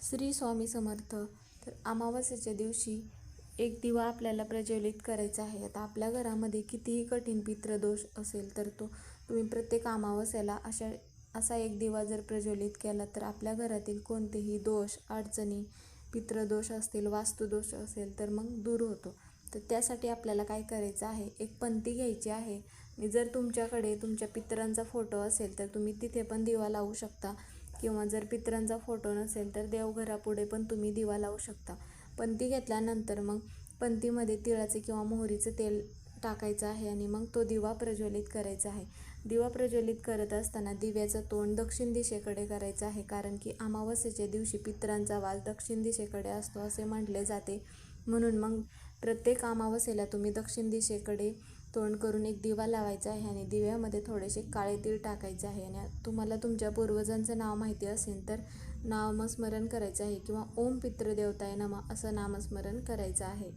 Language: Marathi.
श्री स्वामी समर्थ. तर अमावस्येच्या दिवशी एक दिवा आपल्याला प्रज्वलित करायचा आहे. आता आपल्या घरामध्ये कितीही कठीण पितृदोष असेल तर तुम्ही प्रत्येक अमावस्येला असा एक दिवा जर प्रज्वलित केला तर आपल्या घरातील कोणतेही दोष, अडचणी, पितृदोष असतील, वास्तुदोष असेल तर मग दूर होतो. तर त्यासाठी आपल्याला काय करायचं आहे, एक पंती घ्यायची आहे. आणि जर तुमच्याकडे तुमच्या पितरांचा फोटो असेल तर तुम्ही तिथे पण दिवा लावू शकता, किंवा जर पितरांचा फोटो नसेल तर देवघरापुढे पण तुम्ही दिवा लावू शकता. पंती घेतल्यानंतर मग पंतीमध्ये तिळाचे किंवा मोहरीचे तेल टाकायचं आहे आणि मग तो दिवा प्रज्वलित करायचा आहे. दिवा प्रज्वलित करत असताना दिव्याचं तोंड दक्षिण दिशेकडे करायचं आहे, कारण की अमावस्येच्या दिवशी पितरांचा वास दक्षिण दिशेकडे असतो असे म्हटले जाते. म्हणून मग प्रत्येक अमावस्येला तुम्ही दक्षिण दिशेकडे तोंड करून एक दिवा लावायचा आहे आणि दिव्यामध्ये थोडेसे काळे तीळ टाकायचे आहे. आणि तुम्हाला तुमच्या पूर्वजांचं नाव माहिती असेल तर नामस्मरण करायचं आहे, किंवा ओम पितृदेवताय नमः असं नामस्मरण करायचं आहे.